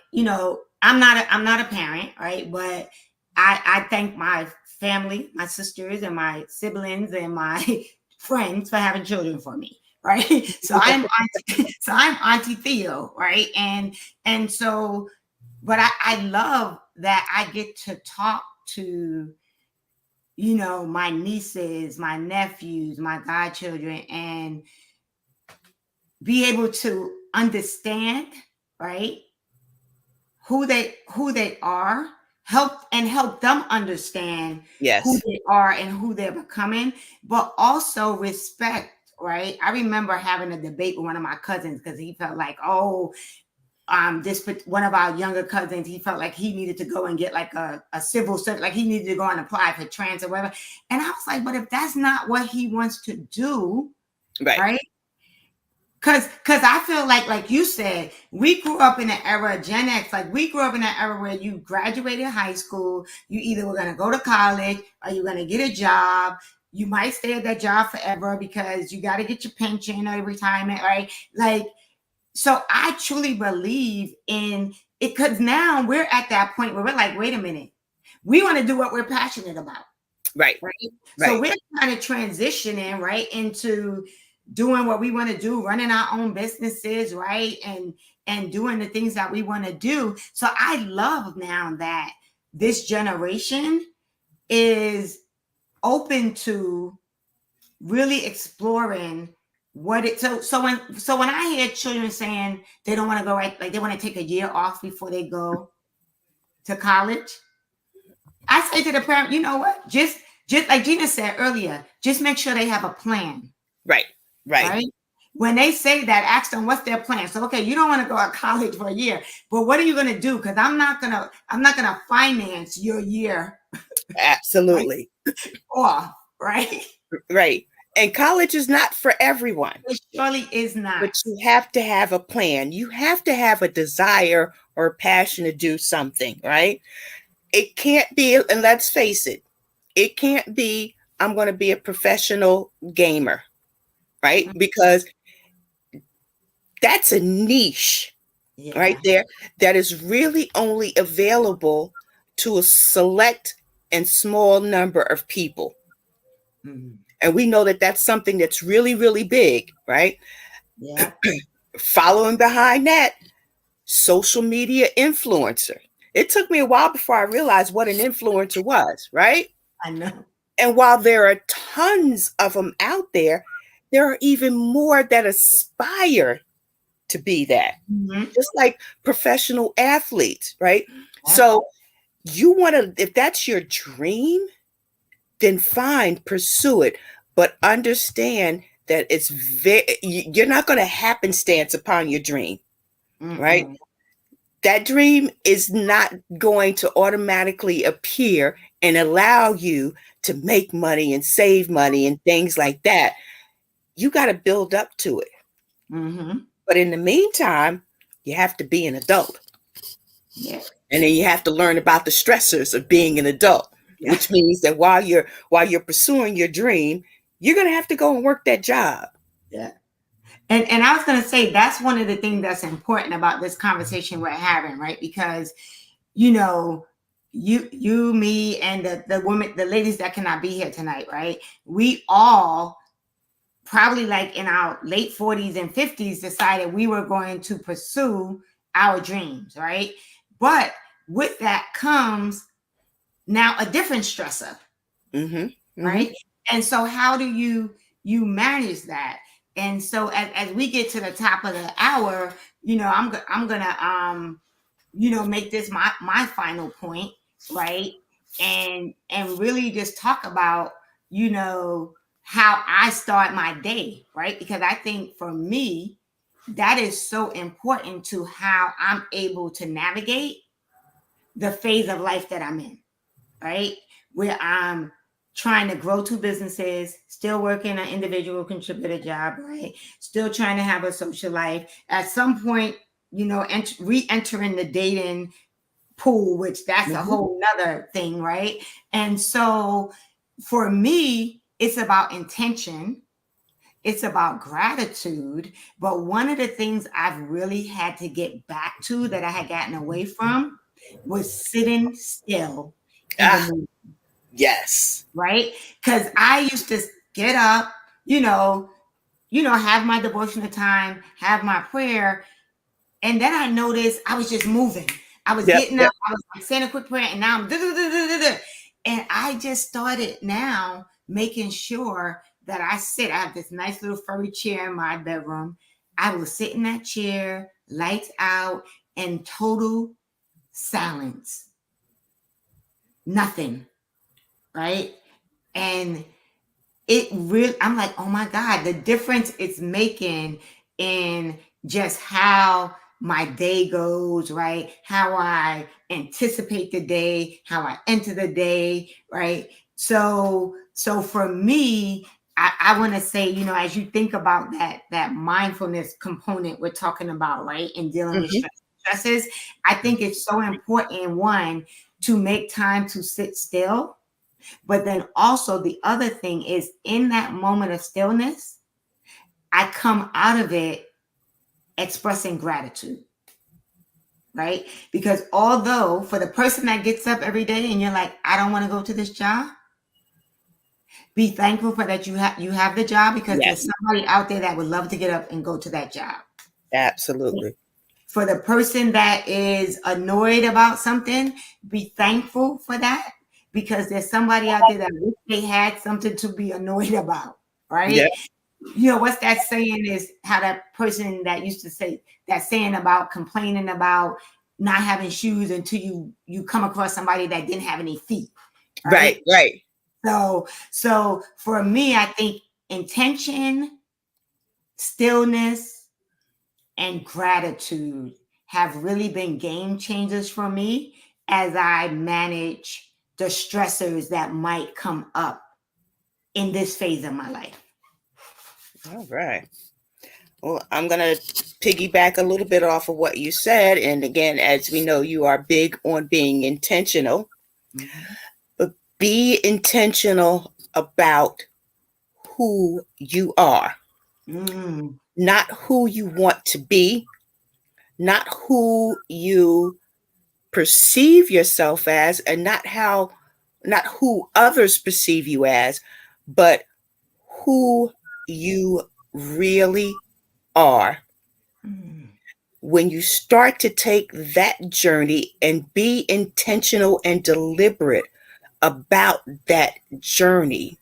I'm not a parent, right, but I thank my family, my sisters, and my siblings, and my friends for having children for me, right. So I'm auntie Theo, right, and so but I love that I get to talk to, my nieces, my nephews, my godchildren, and be able to understand, right, who they are, help them understand who Yes. they are and who they're becoming, but also respect, right? I remember having a debate with one of my cousins because he felt like, this one of our younger cousins, he felt like he needed to go and get like a civil service, like he needed to go and apply for trans or whatever. And I was like, but if that's not what he wants to do, Right. right? Cause I feel like you said, we grew up in an era, Gen X, like we grew up in an era where you graduated high school, you either were gonna go to college or you're gonna get a job. You might stay at that job forever because you got to get your pension or your retirement, right? Like, so I truly believe in it, because now we're at that point where we're like, wait a minute, we want to do what we're passionate about. Right. Right. So Right. we're kind of transitioning right into doing what we want to do, running our own businesses, right? And doing the things that we want to do. So I love now that this generation is open to really exploring what it so when I hear children saying they don't want to go, right, like they want to take a year off before they go to college, I say to the parent, you know what? Just like Gina said earlier, just make sure they have a plan. Right. Right. Right. When they say that, ask them what's their plan. So, okay, you don't want to go to college for a year, but what are you going to do? Because I'm not gonna finance your year. Absolutely. Off, right? Right. And college is not for everyone. It surely is not. But you have to have a plan. You have to have a desire or a passion to do something, right? It can't be, and let's face it can't be, I'm going to be a professional gamer, right? Because that's a niche right there that is really only available to a select and small number of people. Mm-hmm. And we know that that's something that's really, really big, right? Yeah. Following behind that, social media influencer. It took me a while before I realized what an influencer was, right? I know. And while there are tons of them out there are even more that aspire to be that. Mm-hmm. Just like professional athletes, right? Yeah. So you want to, if that's your dream, then fine, pursue it. But understand that you're not going to happenstance upon your dream, right? That dream is not going to automatically appear and allow you to make money and save money and things like that. You got to build up to it. Mm-hmm. But in the meantime, you have to be an adult. Yeah. And then you have to learn about the stressors of being an adult, which means that while you're pursuing your dream, you're going to have to go and work that job. Yeah. And I was going to say, that's one of the things that's important about this conversation we're having, right? Because, you, me, and the women, the ladies that cannot be here tonight, right? We all probably like in our late 40s and 50s decided we were going to pursue our dreams, right? But with that comes now a different stressor, right? And so how do you manage that? And so as we get to the top of the hour, I'm gonna make this my final point, right? And really just talk about how I start my day, right? Because I think for me, that is so important to how I'm able to navigate the phase of life that I'm in, right? Where I'm trying to grow two businesses, still working an individual contributor job, right? Still trying to have a social life. At some point, re-entering the dating pool, which that's a whole nother thing, right? And so for me, it's about intention. It's about gratitude. But one of the things I've really had to get back to that I had gotten away from was sitting still in the moment. Yes. Right? Because I used to get up, have my devotional time, have my prayer. And then I noticed I was just moving. I was Yep. getting up, I was like saying a quick prayer, and now I'm and I just started now making sure that I sit. I have this nice little furry chair in my bedroom. I will sit in that chair, lights out, and total silence. Nothing, right? And it really, I'm like, oh my God, the difference it's making in just how my day goes, right? How I anticipate the day, how I enter the day, right? So for me, I want to say, you know, as you think about that mindfulness component we're talking about, right? In dealing with Hmm. stresses, I think it's so important, one, to make time to sit still, but then also the other thing is in that moment of stillness, I come out of it expressing gratitude, right? Because although for the person that gets up every day and you're like, I don't want to go to this job, be thankful for that you have the job, because there's Yes, somebody out there that would love to get up and go to that job. absolutely. For the person that is annoyed about something, be thankful for that, because there's somebody out there that wish they had something to be annoyed about, right? Yep. You know what's that saying is how that person that used to say that saying about complaining about not having shoes until you come across somebody that didn't have any feet, right? Right, right. So for me, I think intention, stillness, and gratitude have really been game changers for me as I manage the stressors that might come up in this phase of my life. All right. Well, I'm going to piggyback a little bit off of what you said. And again, as we know, you are big on being intentional, Mhm. but be intentional about who you are, Mm, not who you want to be, not who you perceive yourself as, and not who others perceive you as, but who you really are. mm, When you start to take that journey and be intentional and deliberate about that journey,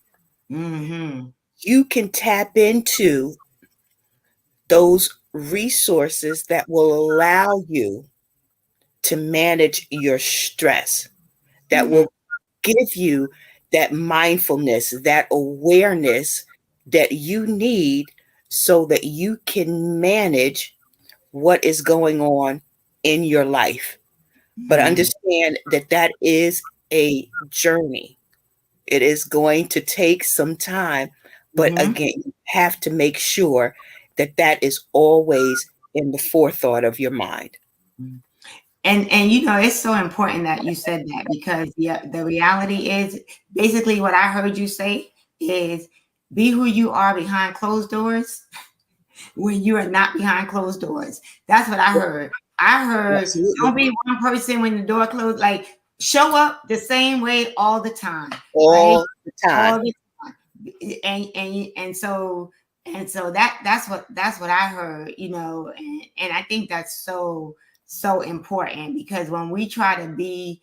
mhm, you can tap into those resources that will allow you to manage your stress, that mhm, will give you that mindfulness, that awareness that you need so that you can manage what is going on in your life. But mhm, understand that that is a journey. It is going to take some time. But mhm. again, you have to make sure that that is always in the forethought of your mind. And you know, it's so important that you said that, because the reality is basically what I heard you say is be who you are behind closed doors when you are not behind closed doors. That's what I heard. I heard don't Absolutely. be one person when the door closed, like show up the same way all the time, right? All the All time. the and so that's what I heard, you know, and I think that's so important, because when we try to be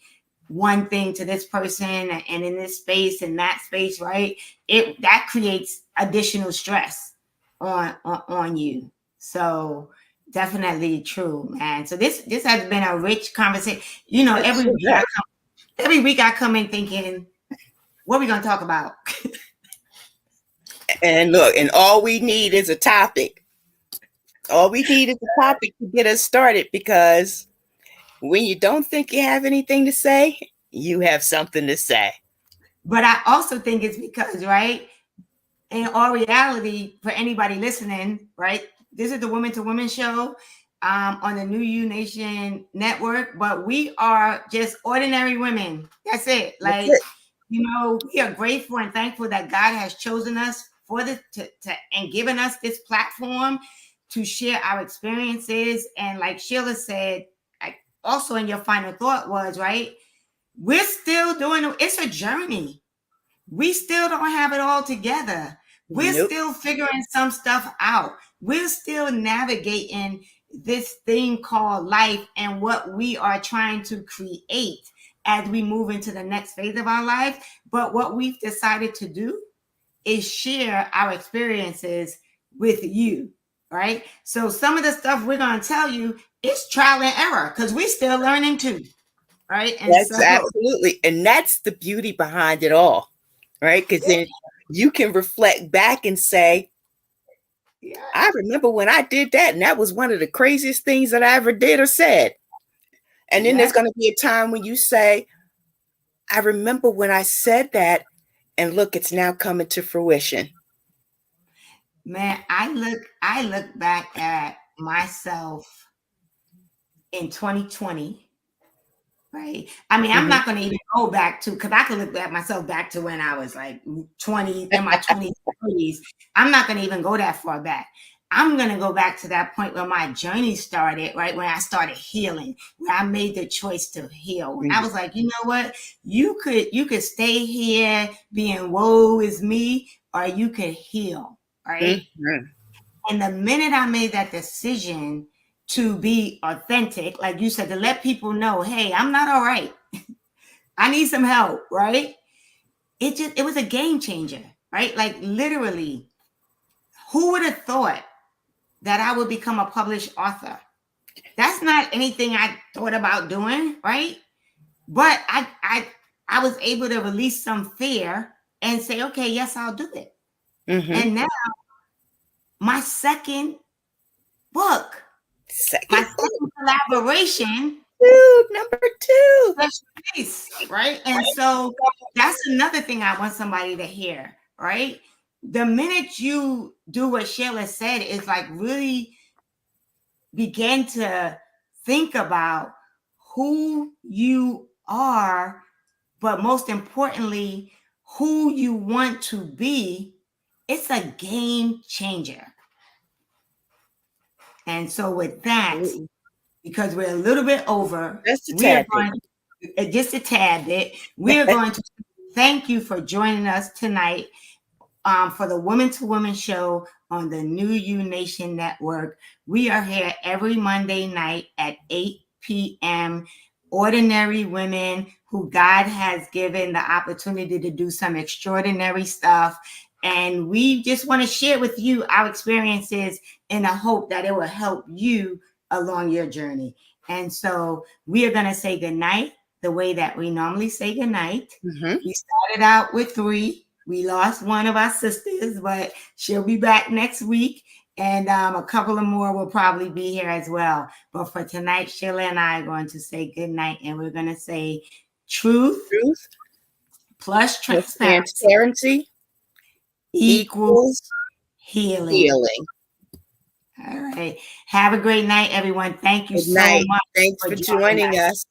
one thing to this person and in this space and that space, right, it that creates additional stress on you. So definitely true, man. So this has been a rich conversation. You know, It sure has. every week I come in thinking, what are we gonna talk about? And look, and all we need is a topic. All we need is a topic to get us started, because when you don't think you have anything to say, you have something to say. But I also think it's because, right, in all reality, for anybody listening, right, this is the Woman to Woman show on the New You Nation Network, but we are just ordinary women. That's it. That's Like, it. you know, we are grateful and thankful that God has chosen us for this and given us this platform to share our experiences. And like Sheila said, like also in your final thought was, right, we're still doing it's a journey. We still don't have it all together. We're Nope. still figuring some stuff out. We're still navigating this thing called life and what we are trying to create as we move into the next phase of our life. But what we've decided to do is share our experiences with you, right? So some of the stuff we're going to tell you is trial and error because we're still learning too, right? And That's so, absolutely, and that's the beauty behind it all, right? Because then you can reflect back and say, yeah, I remember when I did that, and that was one of the craziest things that I ever did or said. And then there's yeah, going to be a time when you say, I remember when I said that, and look, it's now coming to fruition. man, I look back at myself in 2020. Right. I mean, I'm Mhm. not going to even go back to because I could look at myself back to when I was like 20 in my 20s, 30s. I'm not going to even go that far back. I'm going to go back to that point where my journey started, right? When I started healing, where I made the choice to heal. When I was like, you know what? You could stay here being woe is me, or you could heal, right? Mhm. And the minute I made that decision to be authentic, like you said, to let people know, hey, I'm not all right. I need some help, right? It was a game changer, right? Like literally, who would have thought that I would become a published author? That's not anything I thought about doing, right? But I was able to release some fear and say, okay, yes, I'll do it. Mhm. And now my second book, my Second book, second collaboration dude, number two. space, right? And so that's another thing I want somebody to hear, right? The minute you do what Sheila said, is like really begin to think about who you are, but most importantly, who you want to be. It's a game changer. And so, with that, Absolutely. because we're a little bit over, Just a we are tad bit. going to, just a tad bit, we are going to thank you for joining us tonight for the Woman to Woman show on the New You Nation Network. We are here every Monday night at 8 p.m. Ordinary women who God has given the opportunity to do some extraordinary stuff. And we just want to share with you our experiences in the hope that it will help you along your journey. And so we are going to say goodnight the way that we normally say goodnight. Mhm. We started out with 3. We lost one of our sisters, but she'll be back next week. And a couple of more will probably be here as well. But for tonight, Sheila and I are going to say good night. And we're going to say truth Truth plus plus transparency transparency equals equals healing. healing. All right. Have a great night, everyone. Thank you Good so night. much Thanks for for joining joining us. us.